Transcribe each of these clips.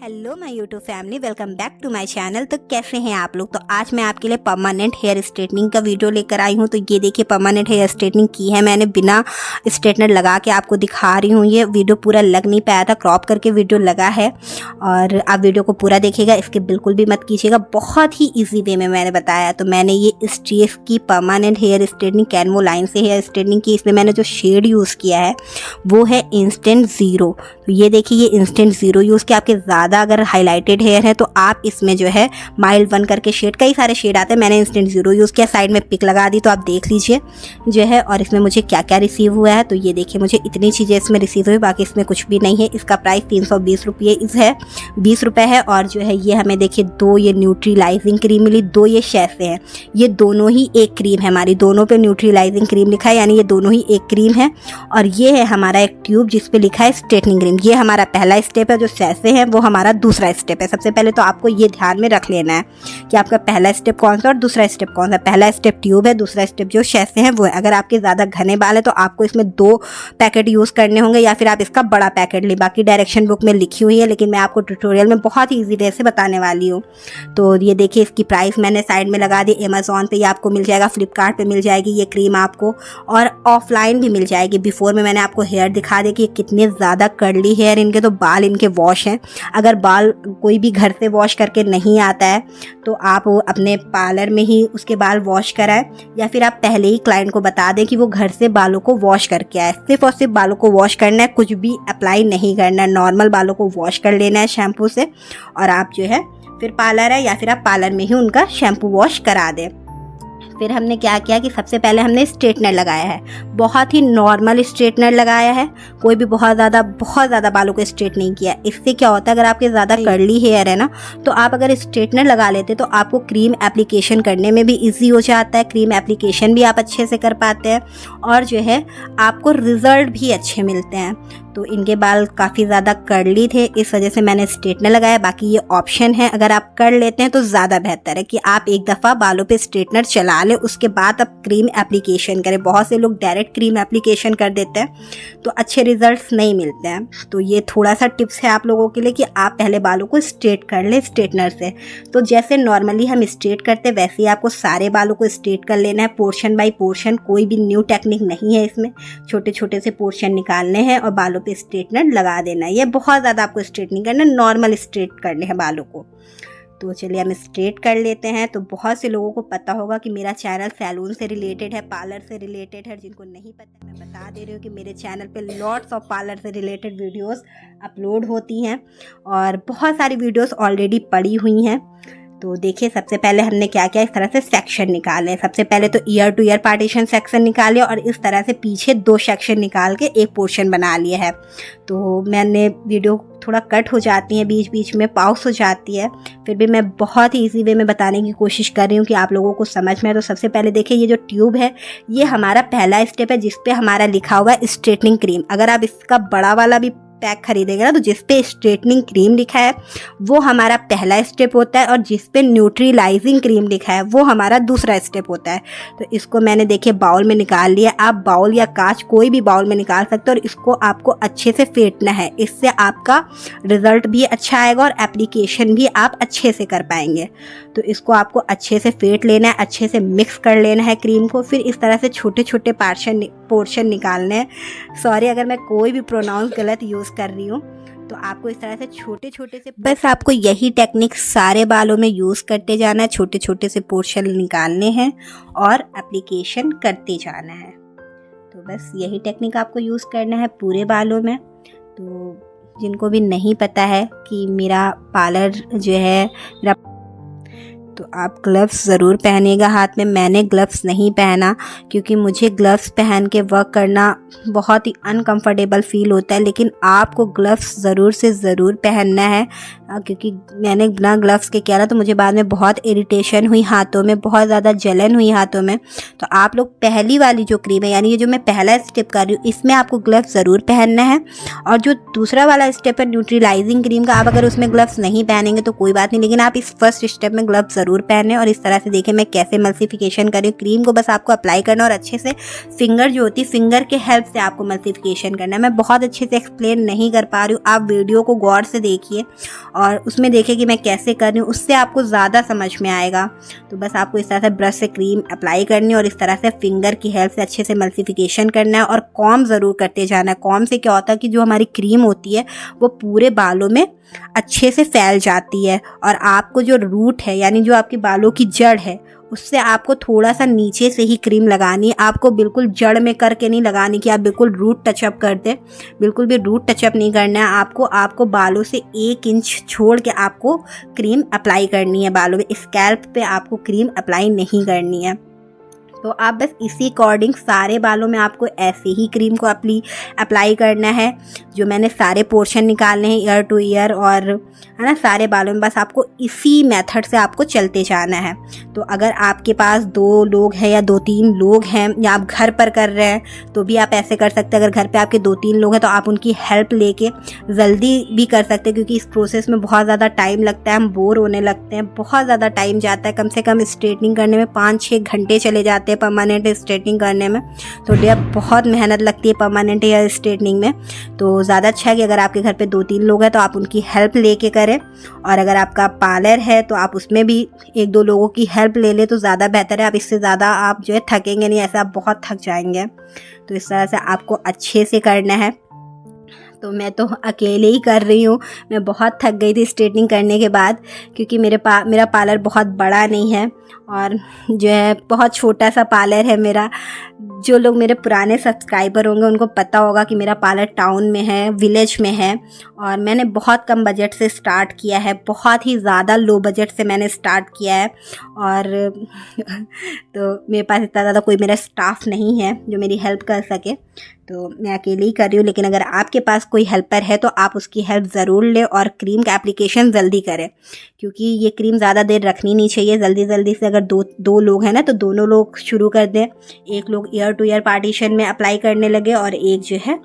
Hello my YouTube family, welcome back to my channel. तो कैसे हैं आप लोग। तो आज मैं आपके लिए परमानेंट हेयर स्ट्रेटनिंग का वीडियो लेकर आई हूं। तो ये देखिए, परमानेंट हेयर स्ट्रेटनिंग की है मैंने, बिना स्ट्रेटनर लगा के आपको दिखा रही हूं। ये वीडियो पूरा लग नहीं पाया था, क्रॉप करके वीडियो लगा है और आप वीडियो को पूरा देखिएगा, इसके बिल्कुल भी मत कीजिएगा। बहुत ही ईजी वे में मैंने बताया। तो मैंने ये स्ट्रेफ की परमानेंट हेयर स्ट्रेटनिंग कैनवो लाइन से हेयर स्ट्रेटनिंग की। इसमें मैंने जो शेड यूज़ किया है वो है इंस्टेंट ज़ीरो। तो ये देखिए, ये इंस्टेंट ज़ीरो यूज़ किया। आपके ज़्यादा अगर हाईलाइटेड हेयर है तो आप इसमें जो है माइल्ड वन करके शेड, कई सारे शेड आते हैं, मैंने इंस्टेंट ज़ीरो यूज़ किया। साइड में पिक लगा दी तो आप देख लीजिए जो है। और इसमें मुझे क्या क्या रिसीव हुआ है, तो ये देखिए, मुझे इतनी चीज़ें इसमें रिसीव हुई, बाकी इसमें कुछ भी नहीं है। इसका प्राइस 320 रुपये है, 20 रुपये है। और जो है ये हमें देखिए 2 ये न्यूट्रीलाइजिंग क्रीम मिली, 2 ये शैसे हैं। ये दोनों ही एक क्रीम है हमारी, दोनों पे न्यूट्रीलाइजिंग क्रीम लिखा है, यानी ये दोनों ही एक क्रीम है। और ये है हमारा एक ट्यूब जिस पे लिखा है स्ट्रेटनिंग क्रीम। ये हमारा पहला स्टेप है, जो शैसे हैं वो हमारा दूसरा स्टेप है। सबसे पहले तो आपको ये ध्यान में रख लेना है कि आपका पहला स्टेप कौन सा और दूसरा स्टेप कौन सा। पहला स्टेप ट्यूब है, दूसरा स्टेप जो शैसे हैं वो है। अगर आपके ज़्यादा घने बाल है तो आपको इसमें 2 पैकेट यूज़ करने होंगे, या फिर आप इसका बड़ा पैकेट लें। बाकी डायरेक्शन बुक में लिखी हुई है, लेकिन मैं आपको ट्यूटोरियल में बहुत ही ईजी वे से बताने वाली हूँ। तो ये देखिए, इसकी प्राइस मैंने साइड में लगा दी। अमेज़ॉन पे ये आपको मिल जाएगा, फ्लिपकार्ट पे मिल जाएगी ये क्रीम आपको, और ऑफलाइन भी मिल जाएगी। बिफोर में मैंने आपको हेयर दिखा दी कि कितने ज़्यादा कर्ली हेयर इनके, तो बाल इनके वॉश हैं। अगर बाल कोई भी घर से वॉश करके नहीं आता है तो आप अपने पार्लर में ही उसके बाल वॉश कराएं, या फिर आप पहले ही क्लाइंट को बता दें कि वो घर से बालों को वॉश करके आए। सिर्फ और सिर्फ बालों को वॉश करना है, कुछ भी अप्लाई नहीं करना है। नॉर्मल बालों को वॉश कर लेना है शैम्पू से, और आप जो है फिर पार्लर है या फिर आप पार्लर में ही उनका शैम्पू वॉश करा दें। फिर हमने क्या किया कि सबसे पहले हमने स्ट्रेटनर लगाया है, बहुत ही नॉर्मल स्ट्रेटनर लगाया है, कोई भी बहुत ज़्यादा बालों को स्ट्रेट नहीं किया। इससे क्या होता है, अगर आपके ज़्यादा कर्ली हेयर है ना, तो आप अगर स्ट्रेटनर लगा लेते तो आपको क्रीम एप्लीकेशन करने में भी इजी हो जाता है। क्रीम एप्लीकेशन भी आप अच्छे से कर पाते हैं, और जो है आपको रिजल्ट भी अच्छे मिलते हैं। तो इनके बाल काफ़ी ज़्यादा कर्ली थे, इस वजह से मैंने स्ट्रेटनर लगाया। बाकी ये ऑप्शन है, अगर आप कर लेते हैं तो ज़्यादा बेहतर है कि आप एक दफ़ा बालों पे स्ट्रेटनर चला लें, उसके बाद आप क्रीम एप्लीकेशन करें। बहुत से लोग डायरेक्ट क्रीम एप्लीकेशन कर देते हैं तो अच्छे रिजल्ट्स नहीं मिलते हैं। तो ये थोड़ा सा टिप्स है आप लोगों के लिए कि आप पहले बालों को स्ट्रेट कर लें स्ट्रेटनर से। तो जैसे नॉर्मली हम स्ट्रेट करते हैं वैसे ही आपको सारे बालों को स्ट्रेट कर लेना है, पोर्शन बाय पोर्शन। कोई भी न्यू टेक्निक नहीं है इसमें, छोटे छोटे से पोर्शन निकालने हैं और बालों पे स्ट्रेटनर लगा देना है। ये बहुत ज़्यादा आपको स्ट्रेट नहीं करना, नॉर्मल स्ट्रेट करने हैं बालों को। तो चलिए हम स्ट्रेट कर लेते हैं। तो बहुत से लोगों को पता होगा कि मेरा चैनल सैलून से रिलेटेड है, पार्लर से रिलेटेड है। जिनको नहीं पता, मैं बता दे रही हूँ कि मेरे चैनल पे लॉट्स ऑफ पार्लर से रिलेटेड वीडियोस अपलोड होती हैं, और बहुत सारी वीडियोस ऑलरेडी पड़ी हुई हैं। तो देखिए, सबसे पहले हमने क्या किया, इस तरह से सेक्शन निकाले। सबसे पहले तो year two year partition section निकाले, और इस तरह से पीछे 2 सेक्शन निकाल के एक पोर्शन बना लिया है। तो मैंने वीडियो थोड़ा कट हो जाती है, बीच बीच में पॉज हो जाती है, फिर भी मैं बहुत ही ईजी वे में बताने की कोशिश कर रही हूँ कि आप लोगों को समझ में। तो सबसे पहले देखिए, ये जो ट्यूब है ये हमारा पहला स्टेप है, जिस पे हमारा लिखा हुआ है स्ट्रेटनिंग क्रीम। अगर आप इसका बड़ा वाला भी पैक खरीदेंगे ना, तो जिस पे स्ट्रेटनिंग क्रीम लिखा है वो हमारा पहला स्टेप होता है, और जिस पे न्यूट्रीलाइजिंग क्रीम लिखा है वो हमारा दूसरा स्टेप होता है। तो इसको मैंने देखिए बाउल में निकाल लिया। आप बाउल या कांच कोई भी बाउल में निकाल सकते हो, और इसको आपको अच्छे से फेंटना है। इससे आपका रिजल्ट भी अच्छा आएगा और एप्लीकेशन भी आप अच्छे से कर पाएंगे। तो इसको आपको अच्छे से फेंट लेना है, अच्छे से मिक्स कर लेना है क्रीम को। फिर इस तरह से छोटे छोटे पोर्शन निकालने हैं। सॉरी अगर मैं कोई भी प्रोनाउंस गलत यूज़ कर रही हूँ। तो आपको इस तरह से छोटे छोटे से, बस आपको यही टेक्निक सारे बालों में यूज़ करते जाना है। छोटे छोटे से पोर्शन निकालने हैं और एप्लीकेशन करते जाना है। तो बस यही टेक्निक आपको यूज़ करना है पूरे बालों में। तो जिनको भी नहीं पता है कि मेरा पार्लर जो है मेरा, तो आप ग्लव्स ज़रूर पहनिएगा हाथ में। मैंने ग्लव्स नहीं पहना क्योंकि मुझे ग्लव्स पहन के वर्क करना बहुत ही अनकंफर्टेबल फील होता है, लेकिन आपको ग्लव्स ज़रूर से ज़रूर पहनना है। क्योंकि मैंने बिना ग्लव्स के किया ना, तो मुझे बाद में बहुत इरिटेशन हुई हाथों में, बहुत ज़्यादा जलन हुई हाथों में। तो आप लोग पहली वाली जो क्रीम है, यानी ये जो मैं पहला स्टेप कर रही हूँ, इसमें आपको ग्लव्स ज़रूर पहनना है। और जो दूसरा वाला स्टेप है न्यूट्रीलाइजिंग क्रीम का, आप अगर उसमें ग्लव्स नहीं पहनेंगे तो कोई बात नहीं, लेकिन आप इस फर्स्ट स्टेप में ग्लव्स ज़रूर ज़रूर पहने। और इस तरह से देखिए मैं कैसे मल्सिफिकेशन कर रही हूँ। क्रीम को बस आपको अप्लाई करना और अच्छे से फिंगर जो होती है, फिंगर के हेल्प से आपको मल्सिफिकेशन करना है। मैं बहुत अच्छे से एक्सप्लेन नहीं कर पा रही हूँ, आप वीडियो को गौर से देखिए और उसमें देखिए कि मैं कैसे कर रही हूँ, उससे आपको ज़्यादा समझ में आएगा। तो बस आपको इस तरह से ब्रश से क्रीम अप्लाई करनी है और इस तरह से फिंगर की हेल्प से अच्छे से मल्सिफिकेशन करना है और कॉम ज़रूर करते जाना है। कॉम से क्या होता है कि जो हमारी क्रीम होती है वो पूरे बालों में अच्छे से फैल जाती है और आपको जो रूट है यानी जो आपके बालों की जड़ है उससे आपको थोड़ा सा नीचे से ही क्रीम लगानी है। आपको बिल्कुल जड़ में करके नहीं लगानी कि आप बिल्कुल रूट टचअप कर दे, बिल्कुल भी रूट टचअप नहीं करना है आपको बालों से 1 इंच छोड़ के आपको क्रीम अप्लाई करनी है बालों में। स्कैल्प पे आपको क्रीम अप्लाई नहीं करनी है। तो आप बस इसी अकॉर्डिंग सारे बालों में आपको ऐसे ही क्रीम को अप्लाई करना है। जो मैंने सारे पोर्शन निकालने हैं ईयर टू ईयर और है ना, सारे बालों में बस आपको इसी मेथड से आपको चलते जाना है। तो अगर आपके पास 2 लोग हैं या 2-3 लोग हैं या आप घर पर कर रहे हैं तो भी आप ऐसे कर सकते हैं। अगर घर पे आपके 2-3 लोग हैं तो आप उनकी हेल्प लेके जल्दी भी कर सकते हैं, क्योंकि इस प्रोसेस में बहुत ज़्यादा टाइम लगता है, हम बोर होने लगते हैं, बहुत ज़्यादा टाइम जाता है। कम से कम स्ट्रेटनिंग करने में 5-6 घंटे चले जाते हैं परमानेंट स्ट्रेटनिंग करने में। तो बहुत मेहनत लगती है परमानेंट हेयर स्ट्रेटनिंग में। तो ज़्यादा अच्छा है कि अगर आपके घर पे 2-3 लोग हैं तो आप उनकी हेल्प लेके करें, और अगर आपका पार्लर है तो आप उसमें भी 1-2 लोगों की हेल्प ले लें तो ज़्यादा बेहतर है। आप इससे ज़्यादा आप जो है थकेंगे नहीं, ऐसा आप बहुत थक जाएंगे। तो इस तरह से आपको अच्छे से करना है। तो मैं तो अकेले ही कर रही हूँ, मैं बहुत थक गई थी स्ट्रेटनिंग करने के बाद, क्योंकि मेरा पार्लर बहुत बड़ा नहीं है और जो है बहुत छोटा सा पार्लर है मेरा। जो लोग मेरे पुराने सब्सक्राइबर होंगे उनको पता होगा कि मेरा पार्लर टाउन में है, विलेज में है, और मैंने बहुत कम बजट से स्टार्ट किया है, बहुत ही ज़्यादा लो बजट से मैंने स्टार्ट किया है। और तो मेरे पास इतना ज़्यादा कोई मेरा स्टाफ नहीं है जो मेरी हेल्प कर सके, तो मैं अकेले ही कर रही हूँ। लेकिन अगर आपके पास कोई हेल्पर है तो आप उसकी हेल्प ज़रूर लें और क्रीम का एप्लीकेशन जल्दी करें, क्योंकि ये क्रीम ज़्यादा देर रखनी नहीं चाहिए। जल्दी जल्दी से अगर दो लोग हैं ना तो दोनों लोग शुरू कर दें। एक लोग ईयर टू ईयर पार्टीशन में अप्लाई करने लगे और एक जो है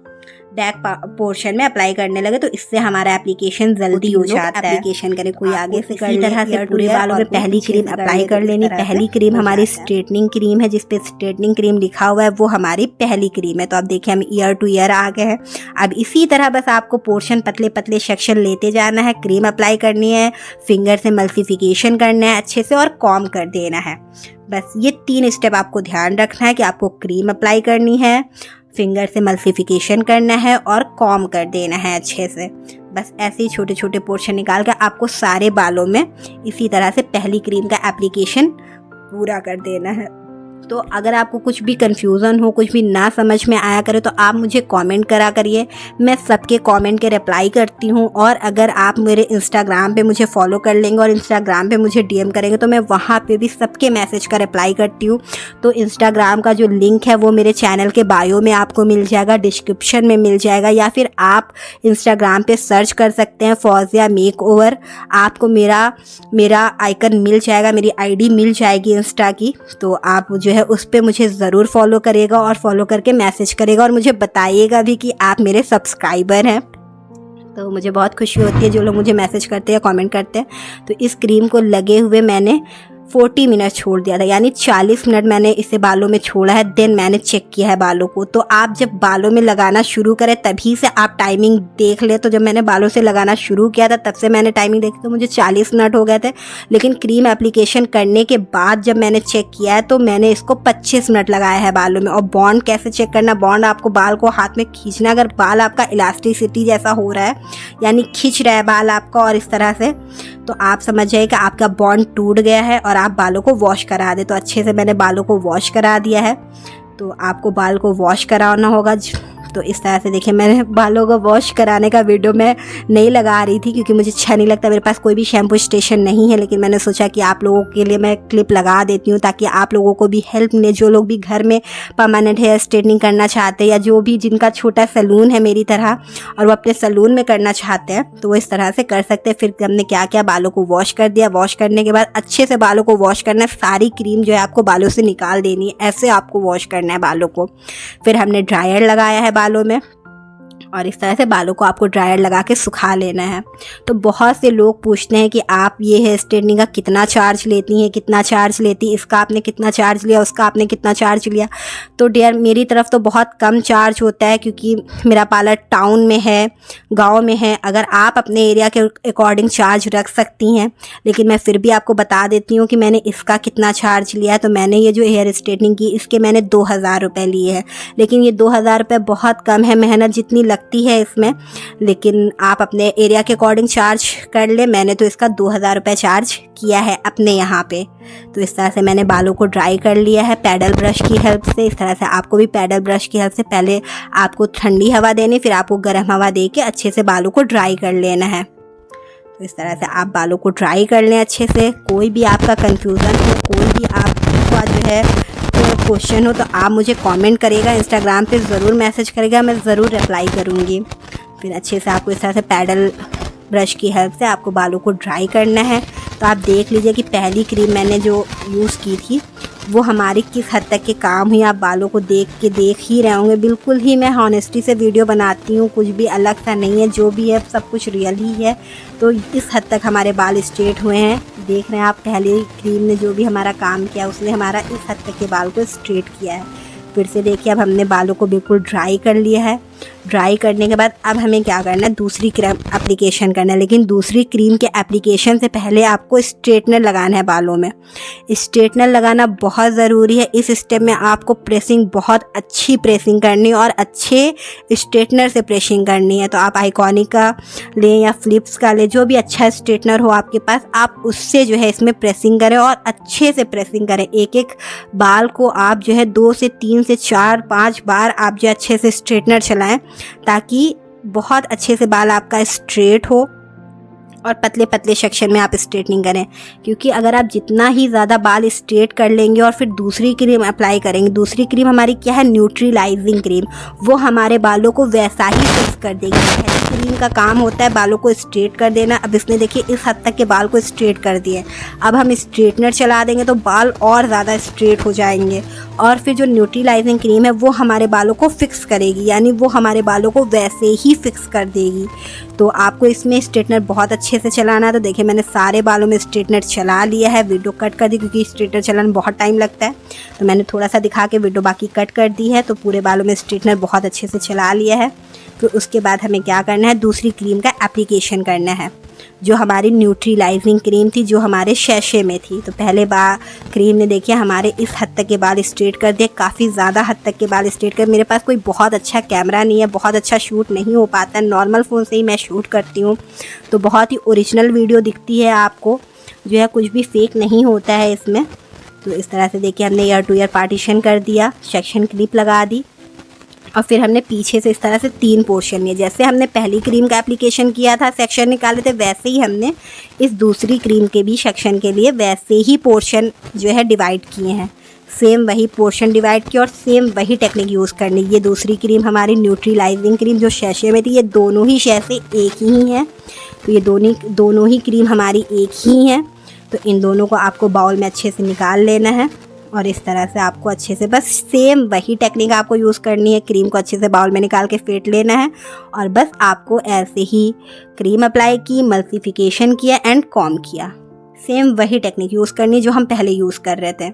बैक पोर्शन में अप्लाई करने लगे, तो इससे हमारा एप्लीकेशन जल्दी हो जाता है। एप्लीकेशन करें कोई आगे से कर तरह से पूरे बालों में पहली क्रीम अप्लाई कर लेनी। पहली क्रीम हमारी स्ट्रेटनिंग क्रीम है, जिसपे स्ट्रेटनिंग क्रीम लिखा हुआ है, वो हमारी पहली क्रीम है। तो आप देखिए हम ईयर टू ईयर आ गए हैं। अब इसी तरह बस आपको पोर्शन पतले पतले सेक्शन लेते जाना है, क्रीम अप्लाई करनी है, फिंगर से मल्सिफिकेशन करना है अच्छे से और कॉम कर देना है। बस ये 3 स्टेप आपको ध्यान रखना है कि आपको क्रीम अप्लाई करनी है, फिंगर से मल्सिफिकेशन करना है और कॉम कर देना है अच्छे से। बस ऐसे ही छोटे छोटे पोर्शन निकाल कर आपको सारे बालों में इसी तरह से पहली क्रीम का एप्लीकेशन पूरा कर देना है। तो अगर आपको कुछ भी कन्फ्यूज़न हो, कुछ भी ना समझ में आया करे तो आप मुझे कमेंट करा करिए, मैं सबके कमेंट के रिप्लाई करती हूँ। और अगर आप मेरे इंस्टाग्राम पे मुझे फॉलो कर लेंगे और इंस्टाग्राम पे मुझे डीएम करेंगे तो मैं वहाँ पे भी सबके मैसेज का रिप्लाई करती हूँ। तो इंस्टाग्राम का जो लिंक है वो मेरे चैनल के बायो में आपको मिल जाएगा, डिस्क्रिप्शन में मिल जाएगा, या फिर आप इंस्टाग्राम पे सर्च कर सकते हैं फौजिया मेकओवर, आपको मेरा आइकन मिल जाएगा, मेरी आईडी मिल जाएगी इंस्टा की। तो आप जो है उस पे मुझे ज़रूर फॉलो करेगा और फॉलो करके मैसेज करेगा और मुझे बताइएगा भी कि आप मेरे सब्सक्राइबर हैं। तो मुझे बहुत खुशी होती है जो लोग मुझे मैसेज करते हैं, कमेंट करते हैं। तो इस क्रीम को लगे हुए मैंने 40 मिनट छोड़ दिया था, यानी 40 मिनट मैंने इसे बालों में छोड़ा है। देन मैंने चेक किया है बालों को। तो आप जब बालों में लगाना शुरू करें तभी से आप टाइमिंग देख ले। तो जब मैंने बालों से लगाना शुरू किया था तब से मैंने टाइमिंग देखी तो मुझे 40 मिनट हो गए थे। लेकिन क्रीम एप्लीकेशन करने के बाद जब मैंने चेक किया है तो मैंने इसको 25 मिनट लगाया है बालों में। और बॉन्ड कैसे चेक करना, बॉन्ड आपको बाल को हाथ में खींचना, अगर बाल आपका इलास्टिसिटी जैसा हो रहा है यानी खींच रहा है बाल आपका और इस तरह से, तो आप समझ जाइए कि आपका बॉन्ड टूट गया है और आप बालों को वॉश करा दे। तो अच्छे से मैंने बालों को वॉश करा दिया है। तो आपको बाल को वॉश कराना होगा। तो इस तरह से देखिए मैंने बालों को वॉश कराने का वीडियो मैं नहीं लगा रही थी क्योंकि मुझे अच्छा नहीं लगता, मेरे पास कोई भी शैम्पू स्टेशन नहीं है। लेकिन मैंने सोचा कि आप लोगों के लिए मैं क्लिप लगा देती हूँ ताकि आप लोगों को भी हेल्प मिले, जो लोग भी घर में परमानेंट हेयर स्ट्रेटनिंग करना चाहते हैं या जो भी जिनका छोटा सैलून है मेरी तरह और वो अपने सैलून में करना चाहते हैं तो वो इस तरह से कर सकते हैं। फिर हमने क्या किया, बालों को वॉश कर दिया। वॉश करने के बाद अच्छे से बालों को वॉश करना है, सारी क्रीम जो है आपको बालों से निकाल देनी है, ऐसे आपको वॉश करना है बालों को। फिर हमने ड्रायर लगाया है बालों में। और इस तरह से बालों को आपको ड्रायर लगा के सुखा लेना है। तो बहुत से लोग पूछते हैं कि आप ये हेयर स्ट्रेटनिंग का कितना चार्ज लेती हैं, कितना चार्ज लेती, इसका आपने कितना चार्ज लिया, उसका आपने कितना चार्ज लिया। तो डियर मेरी तरफ तो बहुत कम चार्ज होता है, क्योंकि मेरा पार्लर टाउन में है, गाँव में है। अगर आप अपने एरिया के अकॉर्डिंग चार्ज रख सकती हैं, लेकिन मैं फिर भी आपको बता देती हूँ कि मैंने इसका कितना चार्ज लिया है। तो मैंने ये जो हेयर स्ट्रेटनिंग की, इसके मैंने 2000 रुपये लिए हैं। लेकिन ये 2000 रुपये बहुत कम है, मेहनत जितनी लगती है इसमें, लेकिन आप अपने एरिया के अकॉर्डिंग चार्ज कर ले। मैंने तो इसका 2000 रुपये चार्ज किया है अपने यहाँ पे। तो इस तरह से मैंने बालों को ड्राई कर लिया है पैडल ब्रश की हेल्प से। इस तरह से आपको भी पैडल ब्रश की हेल्प से पहले आपको ठंडी हवा देनी, फिर आपको गर्म हवा दे के अच्छे से बालों को ड्राई कर लेना है। तो इस तरह से आप बालों को ड्राई कर लें अच्छे से। कोई भी आपका कंफ्यूजन हो, कोई भी आपका जो है क्वेश्चन हो, तो आप मुझे कमेंट करेगा, इंस्टाग्राम पे ज़रूर मैसेज करेगा, मैं ज़रूर रिप्लाई करूँगी। फिर अच्छे से आपको इस तरह से पैडल ब्रश की हेल्प से आपको बालों को ड्राई करना है। तो आप देख लीजिए कि पहली क्रीम मैंने जो यूज़ की थी वो हमारी किस हद तक के काम हुई। आप बालों को देख ही रहे होंगे। बिल्कुल ही मैं हॉनेस्टी से वीडियो बनाती हूँ, कुछ भी अलग सा नहीं है, जो भी है सब कुछ रियल ही है। तो इस हद तक हमारे बाल स्ट्रेट हुए हैं। देख रहे हैं आप, पहली क्रीम ने जो भी हमारा काम किया उसने हमारा इस हद तक के बाल को स्ट्रेट किया है। फिर से देखिए, अब हमने बालों को बिल्कुल ड्राई कर लिया है। ड्राई करने के बाद अब हमें क्या करना है, दूसरी क्रीम एप्लीकेशन करना है। लेकिन दूसरी क्रीम के एप्लीकेशन से पहले आपको स्ट्रेटनर लगाना है बालों में। स्ट्रेटनर लगाना बहुत ज़रूरी है। इस स्टेप में आपको प्रेसिंग, बहुत अच्छी प्रेसिंग करनी है और अच्छे स्ट्रेटनर से प्रेसिंग करनी है। तो आप आइकॉनिक का लें या फिलिप्स का लें, जो भी अच्छा स्ट्रेटनर हो आपके पास, आप उससे जो है इसमें प्रेसिंग करें और अच्छे से प्रेसिंग करें। एक एक बाल को आप जो है 2 से 3 से 4 5 बार आप जो अच्छे से स्ट्रेटनर चलाएं, ताकि बहुत अच्छे से बाल आपका स्ट्रेट हो और पतले पतले सेक्शन में आप स्ट्रेटनिंग करें। क्योंकि अगर आप जितना ही ज़्यादा बाल स्ट्रेट कर लेंगे और फिर दूसरी क्रीम अप्लाई करेंगे, दूसरी क्रीम हमारी क्या है, न्यूट्रीलाइजिंग क्रीम, वो हमारे बालों को वैसा ही फिक्स कर देगी। पहली क्रीम का काम होता है बालों को स्ट्रेट कर देना। अब इसने देखिए इस हद तक के बाल को स्ट्रेट कर दिए। अब हम स्ट्रेटनर चला देंगे तो बाल और ज़्यादा स्ट्रेट हो जाएंगे। और फिर जो न्यूट्रीलाइजिंग क्रीम है वो हमारे बालों को फिक्स करेगी, यानी वो हमारे बालों को वैसे ही फिक्स कर देगी। तो आपको इसमें स्ट्रेटनर बहुत अच्छे से चलाना है। तो देखिए मैंने सारे बालों में स्ट्रेटनर चला लिया है। वीडियो कट कर दी क्योंकि स्ट्रेटनर चलाने में बहुत टाइम लगता है, तो मैंने थोड़ा सा दिखा के वीडियो बाकी कट कर दी है। तो पूरे बालों में स्ट्रेटनर बहुत अच्छे से चला लिया है। तो उसके बाद हमें क्या करना है, दूसरी क्रीम का एप्लीकेशन करना है, जो हमारी न्यूट्रीलाइजिंग क्रीम थी, जो हमारे शैशे में थी। तो पहले क्रीम ने देखिए हमारे इस हद तक के बाल स्ट्रेट कर दिए, काफ़ी ज़्यादा हद तक के बाल स्ट्रेट कर। मेरे पास कोई बहुत अच्छा कैमरा नहीं है, बहुत अच्छा शूट नहीं हो पाता है, नॉर्मल फ़ोन से ही मैं शूट करती हूँ। तो बहुत ही ओरिजिनल वीडियो दिखती है आपको, जो है कुछ भी फेक नहीं होता है इसमें। तो इस तरह से देखिए हमने ईयर टू ईयर पार्टीशन कर दिया, सेक्शन क्लिप लगा दी और फिर हमने पीछे से इस तरह से 3 पोर्शन लिए। जैसे हमने पहली क्रीम का एप्लीकेशन किया था, सेक्शन निकाले थे, वैसे ही हमने इस दूसरी क्रीम के भी सेक्शन के लिए वैसे ही पोर्शन जो है डिवाइड किए हैं। सेम वही पोर्शन डिवाइड किया और सेम वही टेक्निक यूज़ करनी। ये दूसरी क्रीम हमारी न्यूट्रीलाइजिंग क्रीम जो शैशे में थी, ये दोनों ही शैशे एक ही हैं। तो ये दोनों ही क्रीम हमारी एक ही हैं। तो इन दोनों को आपको बाउल में अच्छे से निकाल लेना है और इस तरह से आपको अच्छे से, बस सेम वही टेक्निक आपको यूज़ करनी है। क्रीम को अच्छे से बाउल में निकाल के फेंट लेना है और बस आपको ऐसे ही क्रीम अप्लाई की, मल्टीफिकेशन किया एंड कॉम किया। सेम वही टेक्निक यूज़ करनी जो हम पहले यूज़ कर रहे थे।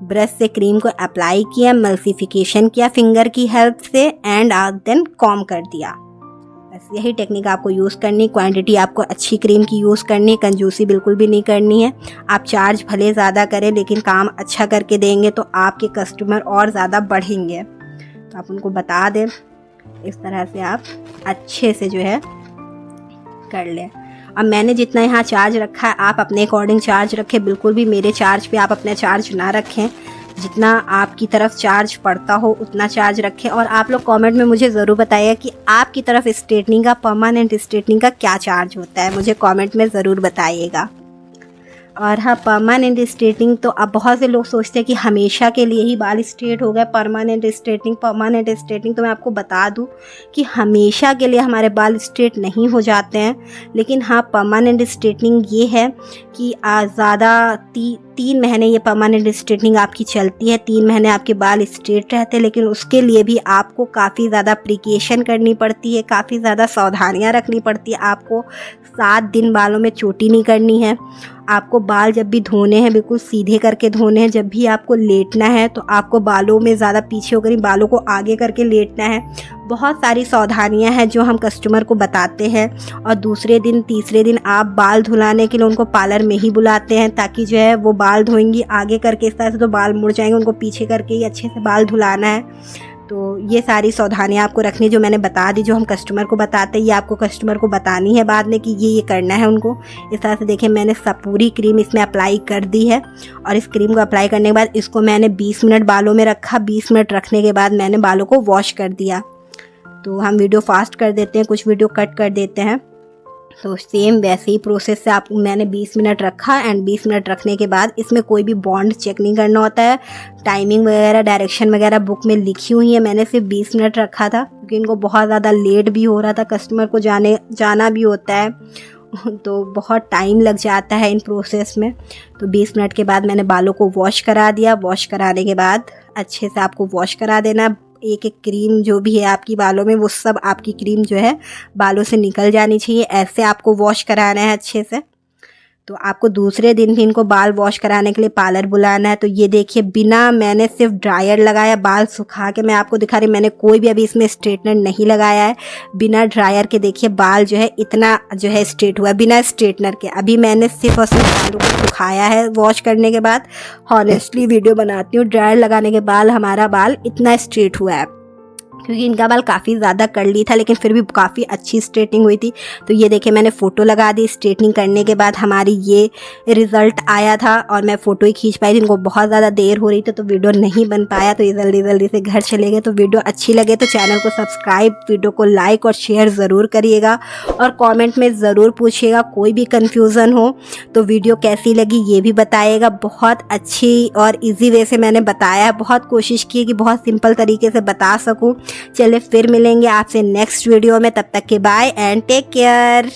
ब्रश से क्रीम को अप्लाई किया, मल्टीफिकेशन किया फिंगर की हेल्प से एंड देन कॉम कर दिया। बस यही टेक्निक आपको यूज़ करनी। क्वांटिटी आपको अच्छी क्रीम की यूज़ करनी है, कंजूसी बिल्कुल भी नहीं करनी है। आप चार्ज भले ज़्यादा करें, लेकिन काम अच्छा करके देंगे तो आपके कस्टमर और ज़्यादा बढ़ेंगे। तो आप उनको बता दें, इस तरह से आप अच्छे से जो है कर लें। अब मैंने जितना यहाँ चार्ज रखा है, आप अपने अकॉर्डिंग चार्ज रखें। बिल्कुल भी मेरे चार्ज पे आप अपना चार्ज ना रखें। जितना आपकी तरफ चार्ज पड़ता हो उतना चार्ज रखें। और आप लोग कमेंट में मुझे ज़रूर बताइए कि आपकी तरफ स्ट्रेटनिंग का, परमानेंट स्ट्रेटनिंग का क्या चार्ज होता है, मुझे कमेंट में ज़रूर बताइएगा। और हाँ, परमानेंट स्ट्रेटनिंग तो अब बहुत से लोग सोचते हैं कि हमेशा के लिए ही बाल स्ट्रेट हो गए। परमानेंट स्ट्रेटनिंग तो मैं आपको बता दूं कि हमेशा के लिए हमारे बाल स्ट्रेट नहीं हो जाते हैं। लेकिन हाँ, परमानेंट स्ट्रेटनिंग ये है कि ज़्यादा 3 महीने ये परमानेंट स्ट्रेटनिंग आपकी चलती है। 3 महीने आपके बाल स्ट्रेट रहते हैं, लेकिन उसके लिए भी आपको काफ़ी ज़्यादा प्रिकॉशन करनी पड़ती है, काफ़ी ज़्यादा सावधानियाँ रखनी पड़ती है। आपको 7 दिन बालों में चोटी नहीं करनी है। आपको बाल जब भी धोने हैं बिल्कुल सीधे करके धोने हैं। जब भी आपको लेटना है तो आपको बालों में ज़्यादा पीछे होकर बालों को आगे करके लेटना है। बहुत सारी सावधानियां हैं जो हम कस्टमर को बताते हैं। और दूसरे दिन तीसरे दिन आप बाल धुलाने के लिए उनको पार्लर में ही बुलाते हैं, ताकि जो है वो बाल धोएंगी आगे करके, इस तरह से तो बाल मुड़ जाएंगे, उनको पीछे करके ही अच्छे से बाल धुलाना है। तो ये सारी सावधानियाँ आपको रखनी, जो मैंने बता दी, जो हम कस्टमर को बताते हैं, ये आपको कस्टमर को बतानी है बाद में कि ये करना है उनको। इस तरह से देखिए मैंने सब पूरी क्रीम इसमें अप्लाई कर दी है। और इस क्रीम को अप्लाई करने के बाद इसको मैंने 20 मिनट बालों में रखा। 20 मिनट रखने के बाद मैंने बालों को वॉश कर दिया। तो हम वीडियो फास्ट कर देते हैं, कुछ वीडियो कट कर देते हैं। तो सेम वैसे ही प्रोसेस से आप मैंने 20 मिनट रखा। एंड 20 मिनट रखने के बाद इसमें कोई भी बॉन्ड चेक नहीं करना होता है। टाइमिंग वगैरह, डायरेक्शन वगैरह बुक में लिखी हुई है। मैंने सिर्फ 20 मिनट रखा था क्योंकि इनको बहुत ज़्यादा लेट भी हो रहा था, कस्टमर को जाना भी होता है, तो बहुत टाइम लग जाता है इन प्रोसेस में। तो 20 मिनट के बाद मैंने बालों को वॉश करा दिया। वॉश कराने के बाद अच्छे से आपको वॉश करा देना। एक एक क्रीम जो भी है आपकी बालों में, वो सब आपकी क्रीम जो है बालों से निकल जानी चाहिए। ऐसे आपको वॉश कराना है अच्छे से। तो आपको दूसरे दिन भी इनको बाल वॉश कराने के लिए पार्लर बुलाना है। तो ये देखिए, बिना मैंने सिर्फ ड्रायर लगाया, बाल सुखा के मैं आपको दिखा रही, मैंने कोई भी अभी इसमें स्ट्रेटनर नहीं लगाया है। बिना ड्रायर के देखिए बाल जो है इतना जो है स्ट्रेट हुआ है, बिना स्ट्रेटनर के। अभी मैंने सिर्फ और सिर्फ बालों को सुखाया है वॉश करने के बाद। हॉनेस्टली वीडियो बनाती हूँ, ड्रायर लगाने के बाद हमारा बाल इतना स्ट्रेट हुआ है, क्योंकि इनका बाल काफ़ी ज़्यादा कर्ली था, लेकिन फिर भी काफ़ी अच्छी स्ट्रेटनिंग हुई थी। तो ये देखिए मैंने फ़ोटो लगा दी। स्ट्रेटनिंग करने के बाद हमारी ये रिज़ल्ट आया था, और मैं फ़ोटो ही खींच पाई थी, इनको बहुत ज़्यादा देर हो रही थी तो वीडियो नहीं बन पाया। तो ये जल्दी से घर चले गए। तो वीडियो अच्छी लगे तो चैनल को सब्सक्राइब, वीडियो को लाइक और शेयर ज़रूर करिएगा। और कॉमेंट में ज़रूर पूछिएगा, कोई भी कन्फ्यूज़न हो तो वीडियो कैसी लगी ये भी बताइएगा। बहुत अच्छी और ईजी वे से मैंने बताया है, बहुत कोशिश की है कि बहुत सिंपल तरीके से बता सकूँ। चलिए फिर मिलेंगे आपसे नेक्स्ट वीडियो में, तब तक के बाय एंड टेक केयर।